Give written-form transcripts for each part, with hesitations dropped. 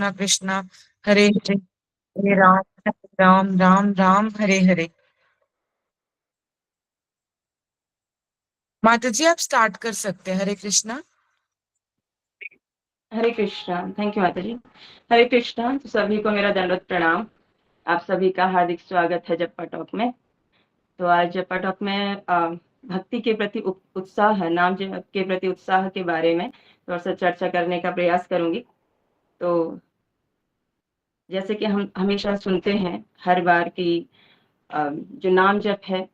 कृष्णा कृष्णा हरे हरे, हरे राम राम राम राम हरे हरे। माता जी आप स्टार्ट कर सकते हैं। हरे कृष्णा। हरे कृष्णा। थैंक यू माता जी। हरे कृष्णा। तो सभी को मेरा दंडवत प्रणाम। आप सभी का हार्दिक स्वागत है जप्पा टॉक में। तो आज जप्पा टॉक में भक्ति के प्रति उत्साह, नाम जप के प्रति उत्साह के बारे में थोड़ा सा चर्चा करने का प्रयास करूंगी। तो जैसे कि हम हमेशा सुनते हैं हर बार की जो नाम जप है,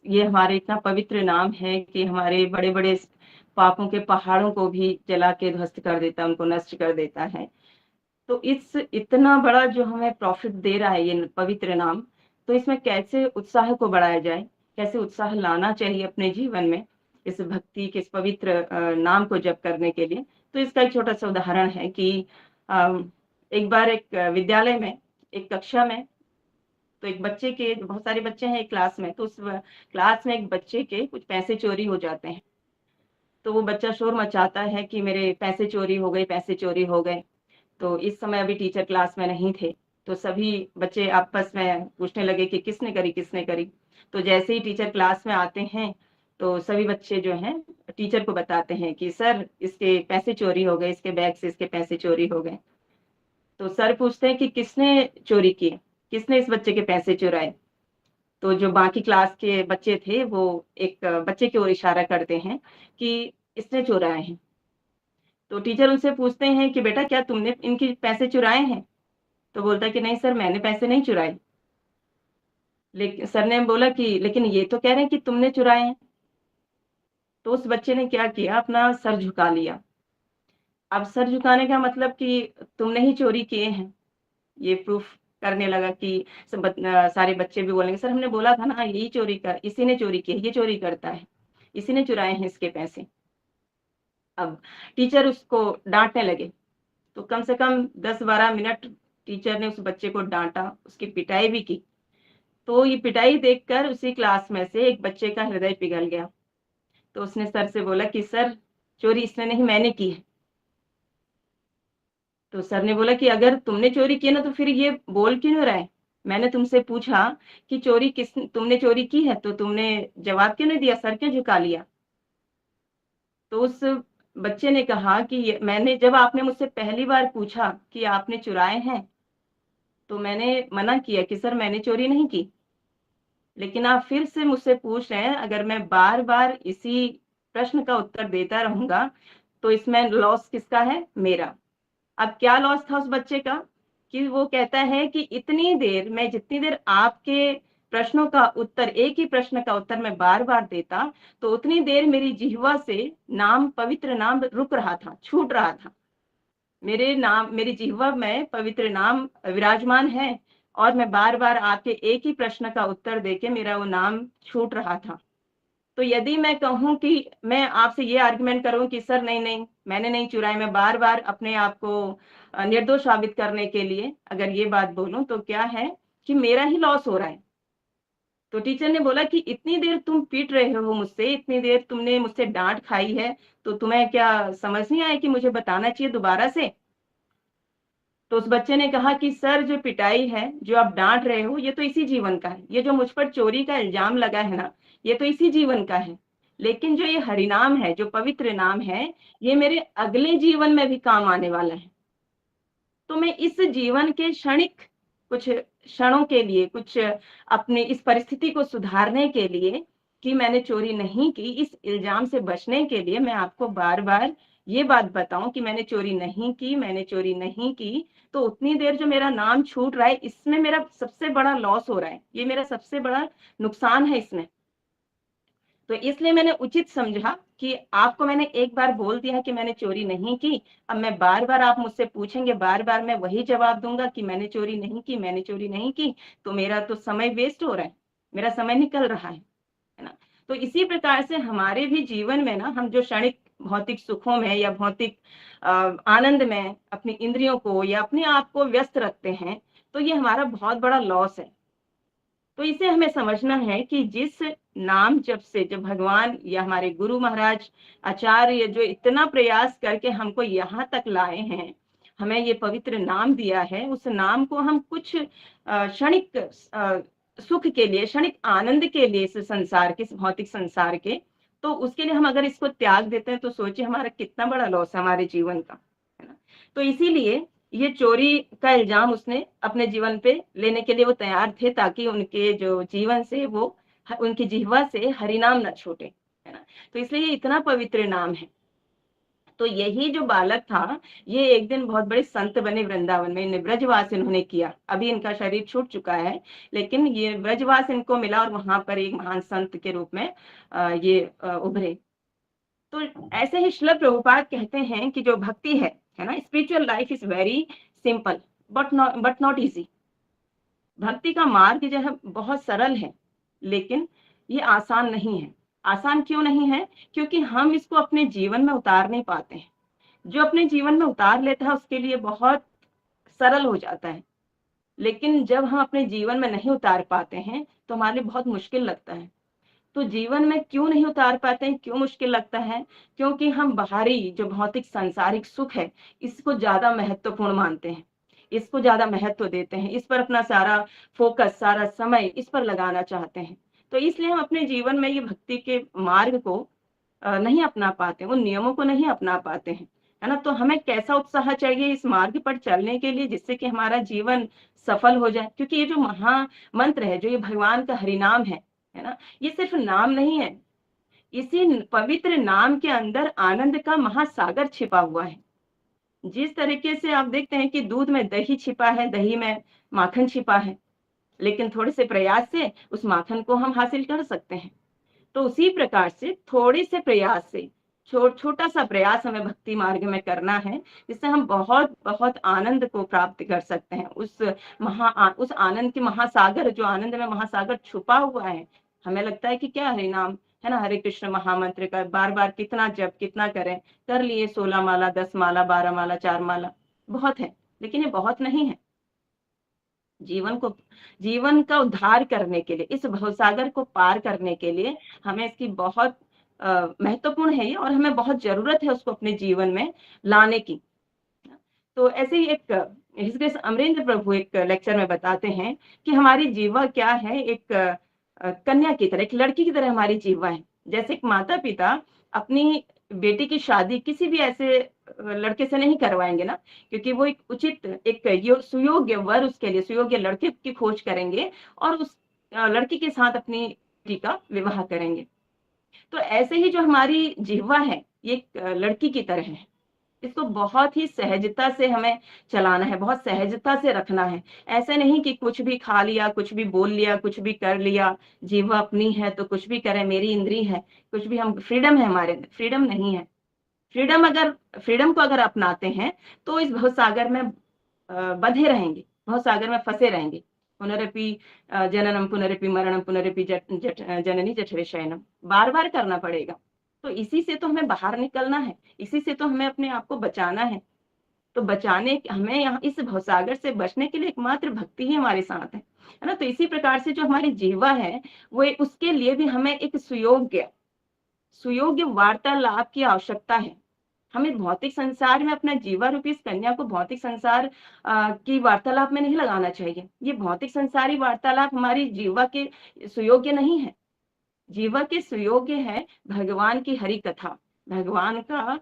ये हमारे इतना पवित्र नाम है कि हमारे बड़े बड़े पापों के पहाड़ों को भी जला के ध्वस्त कर देता है, उनको नष्ट कर देता है। तो इस इतना बड़ा जो हमें प्रॉफिट दे रहा है ये पवित्र नाम, तो इसमें कैसे उत्साह को बढ़ाया जाए, कैसे उत्साह लाना चाहिए अपने जीवन में इस भक्ति के इस पवित्र नाम को जप करने के लिए। तो इसका एक छोटा सा उदाहरण है कि एक बार एक विद्यालय में, एक कक्षा में, तो एक बच्चे के, बहुत सारे बच्चे हैं एक क्लास में, तो उस क्लास में एक बच्चे के कुछ पैसे चोरी हो जाते हैं। तो वो बच्चा शोर मचाता है कि मेरे पैसे चोरी हो गए, पैसे चोरी हो गए। तो इस समय अभी टीचर क्लास में नहीं थे, तो सभी बच्चे आपस में पूछने लगे कि किसने करी, किसने करी। तो जैसे ही टीचर क्लास में आते हैं, तो सभी बच्चे जो हैं टीचर को बताते हैं कि सर इसके पैसे चोरी हो गए, इसके बैग से इसके पैसे चोरी हो गए। तो सर पूछते हैं कि किसने चोरी किए, किसने इस बच्चे के पैसे चुराए। तो जो बाकी क्लास के बच्चे थे वो एक बच्चे की ओर इशारा करते हैं कि इसने चुराए हैं। तो टीचर उनसे पूछते हैं कि बेटा क्या तुमने इनके पैसे चुराए हैं। तो बोलता है कि नहीं सर, मैंने पैसे नहीं चुराए। लेकिन सर ने बोला कि लेकिन ये तो कह रहे हैं कि तुमने चुराए हैं। तो उस बच्चे ने क्या किया, अपना सर झुका लिया। अब सर झुकाने का मतलब कि तुमने ही चोरी किए हैं, ये प्रूफ करने लगा कि सारे बच्चे भी बोलेंगे सर हमने बोला था ना, यही चोरी कर, इसी ने चोरी किया, ये चोरी करता है, इसी ने चुराए हैं इसके पैसे। अब टीचर उसको डांटने लगे। तो कम से कम 10-12 मिनट टीचर ने उस बच्चे को डांटा, उसकी पिटाई भी की। तो ये पिटाई देखकर उसी क्लास में से एक बच्चे का हृदय पिघल गया। तो उसने सर से बोला कि सर चोरी इसने नहीं, मैंने की है। तो सर ने बोला कि अगर तुमने चोरी की ना तो फिर ये बोल क्यों नहीं रहा है। मैंने तुमसे पूछा कि चोरी किस तुमने चोरी की है तो तुमने जवाब क्यों नहीं दिया, सर क्यों झुका लिया। तो उस बच्चे ने कहा कि मैंने, जब आपने मुझसे पहली बार पूछा कि आपने चुराए हैं, तो मैंने मना किया कि सर मैंने चोरी नहीं की। लेकिन आप फिर से मुझसे पूछ रहे हैं, अगर मैं बार बार इसी प्रश्न का उत्तर देता रहूंगा तो इसमें लॉस किसका है, मेरा। अब क्या लॉस था उस बच्चे का, कि वो कहता है कि इतनी देर, मैं जितनी देर आपके प्रश्नों का उत्तर, एक ही प्रश्न का उत्तर मैं बार बार देता, तो उतनी देर मेरी जिह्वा से नाम, पवित्र नाम रुक रहा था, छूट रहा था। मेरे नाम, मेरी जिह्वा में पवित्र नाम विराजमान है, और मैं बार बार आपके एक ही प्रश्न का उत्तर देके मेरा वो नाम छूट रहा था। तो यदि मैं कहूं कि मैं आपसे ये आर्गुमेंट करूं कि सर नहीं नहीं मैंने नहीं चुराई, मैं बार बार अपने आप को निर्दोष साबित करने के लिए अगर ये बात बोलूं, तो क्या है कि मेरा ही लॉस हो रहा है। तो टीचर ने बोला कि इतनी देर तुम पीट रहे हो मुझसे, इतनी देर तुमने मुझसे डांट खाई है, तो तुम्हें क्या समझ नहीं आया कि मुझे बताना चाहिए दोबारा से। तो उस बच्चे ने कहा कि सर जो पिटाई है, जो आप डांट रहे हो, ये तो इसी जीवन का है, ये जो मुझ पर चोरी का इल्जाम लगा है ना, ये तो इसी जीवन का है। लेकिन जो ये हरिनाम है, जो पवित्र नाम है, ये मेरे अगले जीवन में भी काम आने वाला है। तो मैं इस जीवन के क्षणिक कुछ क्षणों के लिए, कुछ अपने इस परिस्थिति को सुधारने के लिए कि मैंने चोरी नहीं की, इस इल्जाम से बचने के लिए मैं आपको बार बार ये बात बताऊं कि मैंने चोरी नहीं की, मैंने चोरी नहीं की। तो उतनी देर जो मेरा नाम छूट रहा है, इसमें मेरा सबसे बड़ा लॉस हो रहा है, ये मेरा सबसे बड़ा नुकसान है इसमें। तो इसलिए मैंने उचित समझा कि आपको मैंने एक बार बोल दिया कि मैंने चोरी नहीं की, अब मैं बार बार, आप मुझसे पूछेंगे, बार बार मैं वही जवाब दूंगा कि मैंने चोरी नहीं की, मैंने चोरी नहीं की, तो मेरा तो समय वेस्ट हो रहा है, मेरा समय निकल रहा है ना। तो इसी प्रकार से हमारे भी जीवन में ना, हम जो क्षणिक भौतिक सुखों में या भौतिक आनंद में अपनी इंद्रियों को या अपने आप को व्यस्त रखते हैं, तो ये हमारा बहुत बड़ा लॉस है। तो इसे हमें समझना है कि जिस नाम जप से, जो भगवान या हमारे गुरु महाराज आचार्य जो इतना प्रयास करके हमको यहाँ तक लाए हैं, हमें ये पवित्र नाम दिया है, उस नाम को हम कुछ क्षणिक सुख के लिए, क्षणिक आनंद के लिए, इस संसार के, इस भौतिक संसार के, तो उसके लिए हम अगर इसको त्याग देते हैं तो सोचिए हमारा कितना बड़ा लॉस है हमारे जीवन का, है ना? तो इसीलिए ये चोरी का इल्जाम उसने अपने जीवन पे लेने के लिए वो तैयार थे, ताकि उनके जो जीवन से वो उनकी जिह्वा से हरिनाम ना छूटे, है ना? तो इसलिए ये इतना पवित्र नाम है। तो यही जो बालक था, ये एक दिन बहुत बड़े संत बने वृंदावन में, इन्हें ब्रजवास इन्होंने किया। अभी इनका शरीर छूट चुका है, लेकिन ये ब्रजवास इनको मिला और वहां पर एक महान संत के रूप में ये उभरे। तो ऐसे ही श्रील प्रभुपाद कहते हैं कि जो भक्ति है ना, spiritual life is very simple but not easy. भक्ति का मार्ग जो है बहुत सरल है, लेकिन ये आसान नहीं है। आसान क्यों नहीं है? क्योंकि हम इसको अपने जीवन में उतार नहीं पाते हैं। जो अपने जीवन में उतार लेता है उसके लिए बहुत सरल हो जाता है, लेकिन जब हम अपने जीवन में नहीं उतार पाते हैं तो हमारे लिए बहुत मुश्किल लगता है। तो जीवन में क्यों नहीं उतार पाते हैं, क्यों मुश्किल लगता है? क्योंकि हम बाहरी जो भौतिक सांसारिक सुख है, इसको ज्यादा महत्वपूर्ण मानते हैं, इसको ज्यादा महत्व देते हैं, इस पर अपना सारा फोकस, सारा समय इस पर लगाना चाहते हैं। तो इसलिए हम अपने जीवन में ये भक्ति के मार्ग को नहीं अपना पाते, उन नियमों को नहीं अपना पाते हैं, है ना? तो हमें कैसा उत्साह चाहिए इस मार्ग पर चलने के लिए, जिससे कि हमारा जीवन सफल हो जाए। क्योंकि ये जो महामंत्र है, जो ये भगवान का हरिनाम है ना, ये सिर्फ नाम नहीं है, इसी पवित्र नाम के अंदर आनंद का महासागर छिपा हुआ है। जिस तरीके से आप देखते हैं कि दूध में दही छिपा है, दही में माखन छिपा है, लेकिन थोड़े से प्रयास से उस माखन को हम हासिल कर सकते हैं। तो उसी प्रकार से थोड़े से प्रयास से, छोटा सा प्रयास हमें भक्ति मार्ग में करना है, जिससे हम बहुत बहुत आनंद को प्राप्त कर सकते हैं। उस आनंद के महासागर, जो आनंद में महासागर छुपा हुआ है। हमें लगता है कि क्या हरि नाम है ना, हरे कृष्ण महामंत्र का बार बार कितना जप, कितना करें, कर लिए 16 माला, 10 माला, 12 माला, 4 माला, बहुत है, लेकिन ये बहुत नहीं है। जीवन का उद्धार करने के लिए, इस भवसागर को पार करने के लिए हमें इसकी बहुत महत्वपूर्ण है ये, और हमें बहुत जरूरत है उसको अपने जीवन में लाने की। तो ऐसे ही एक हिज ग्रेस अमरेंद्र प्रभु एक लेक्चर में बताते हैं कि हमारी जीवा क्या है, एक कन्या की तरह, एक लड़की की तरह हमारी जीवा है। जैसे एक माता पिता अपनी बेटी की शादी किसी भी ऐसे लड़के से नहीं करवाएंगे ना, क्योंकि वो एक उचित, एक सुयोग्य वर उसके लिए, सुयोग्य लड़के की खोज करेंगे और उस लड़की के साथ अपनी बेटी का विवाह करेंगे। तो ऐसे ही जो हमारी जिह्वा है, ये एक लड़की की तरह है। इसको बहुत ही सहजता से हमें चलाना है, बहुत सहजता से रखना है। ऐसे नहीं कि कुछ भी खा लिया, कुछ भी बोल लिया, कुछ भी कर लिया, जिह्वा अपनी है तो कुछ भी करें, मेरी इंद्री है, कुछ भी, हम फ्रीडम है हमारे अंदर, फ्रीडम नहीं है। फ्रीडम को अगर अपनाते हैं तो इस भवसागर में बंधे रहेंगे, भवसागर में फंसे रहेंगे। पुनरपि जननम पुनरपि मरणम पुनरपि जननी जठरे शयनम, बार बार करना पड़ेगा। तो इसी से तो हमें बाहर निकलना है, इसी से तो हमें अपने आप को बचाना है। तो हमें यहाँ इस भवसागर से बचने के लिए एकमात्र भक्ति ही हमारे साथ है ना? तो इसी प्रकार से जो हमारी जीवा है, वो उसके लिए भी हमें एक सुयोग्य वार्तालाप की आवश्यकता है। हमें भौतिक संसार में अपना जीवा रूपी इस कन्या को भौतिक संसार की वार्तालाप में नहीं लगाना चाहिए। ये भौतिक संसारी वार्तालाप हमारी जीवा के सुयोग्य नहीं है। जीवा के सुयोग्य है भगवान की हरि कथा, भगवान का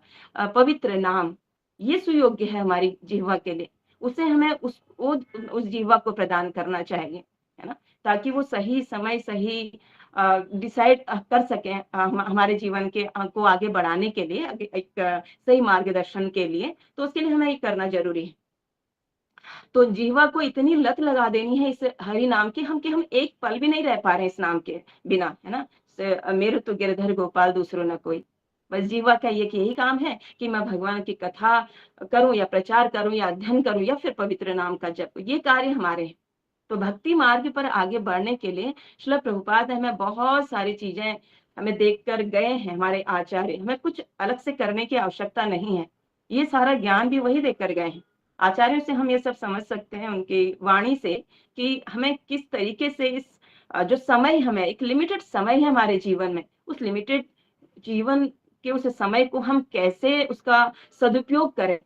पवित्र नाम, ये सुयोग्य है हमारी जीवा के लिए। उसे हमें उस जीवा को प्रदान करना चाहिए, है ना? ताकि वो सही समय, सही डिसाइड कर सके हमारे जीवन के को आगे बढ़ाने के लिए, एक सही मार्गदर्शन के लिए। तो उसके लिए हमें ये करना जरूरी है। तो जीवा को इतनी लत लगा देनी है इस हरि नाम की, कि हम एक पल भी नहीं रह पा रहे हैं इस नाम के बिना, है ना? मेरे तो गिरधर गोपाल दूसरों न कोई। बस जीवा का यही काम है कि मैं भगवान की कथा करूं, या प्रचार करूं, या अध्ययन करूं, या फिर पवित्र नाम का जप, ये कार्य हमारे हैं। तो भक्ति मार्ग पर आगे बढ़ने के लिए श्रील प्रभुपाद हमें बहुत सारी चीजें हमें देखकर गए हैं, हमारे आचार्य, हमें कुछ अलग से करने की आवश्यकता नहीं है। ये सारा ज्ञान भी वही देकर गए हैं। आचार्यों से हम ये सब समझ सकते हैं, उनकी वाणी से, कि हमें किस तरीके से इस जो समय, हमें एक लिमिटेड समय है हमारे जीवन में, उस लिमिटेड जीवन के उस समय को हम कैसे उसका सदुपयोग करें,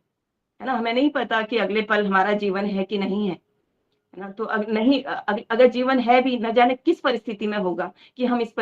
है ना? हमें नहीं पता कि अगले पल हमारा जीवन है कि नहीं है। है ना? तो नहीं अगर जीवन है भी, न जाने किस परिस्थिति में होगा कि हम इस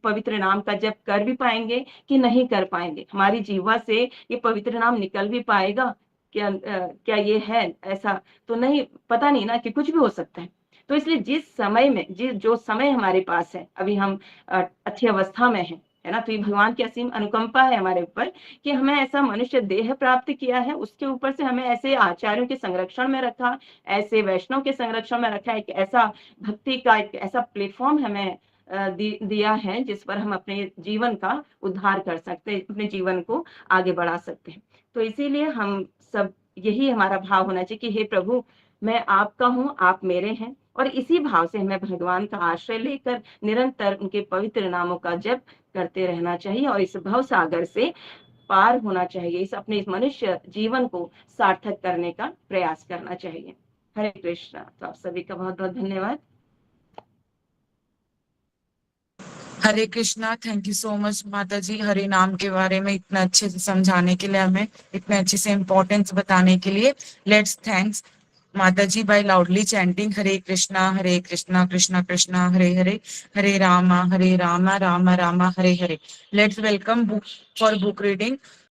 पवित्र नाम का जप कर भी पाएँगे कि नहीं कर पाएँगे। हमारी जीवा से ये पवित्र नाम निकल भी पाएगा? क्या ये है ऐसा? तो नहीं, पता नहीं ना, कि कुछ भी हो सकता है। तो इसलिए जिस समय में जो समय हमारे पास है, अभी हम अच्छी अवस्था में हैं, है ना? तो ये भगवान की असीम अनुकंपा है हमारे ऊपर कि हमें ऐसा मनुष्य देह प्राप्त किया है, उसके ऊपर से हमें ऐसे आचार्यों के संरक्षण में रखा, ऐसे वैष्णव के संरक्षण में रखा है, एक ऐसा भक्ति का एक ऐसा प्लेटफ़ॉर्म हमें दिया है, जिस पर हम अपने जीवन का उद्धार कर सकते हैं, अपने जीवन को आगे बढ़ा सकते हैं। तो इसीलिए हम सब, यही हमारा भाव होना चाहिए कि हे प्रभु, मैं आपका हूँ, आप मेरे हैं, और इसी भाव से हमें भगवान का आश्रय लेकर निरंतर उनके पवित्र नामों का जप करते रहना चाहिए और इस भव सागर से पार होना चाहिए। अपने इस मनुष्य जीवन को सार्थक करने का प्रयास करना चाहिए। हरे कृष्णा। तो आप सभी का बहुत बहुत धन्यवाद। Hare Krishna. Thank you so much माता जी, हरे नाम के बारे में इतना अच्छे से समझाने के लिए, हमें इतने अच्छे से इम्पोर्टेंस बताने के लिए। लेट्स थैंक्स माता जी by loudly chanting Hare Krishna Krishna Krishna Hare Hare, Hare Rama Rama Rama Hare Hare. Let's welcome book for book reading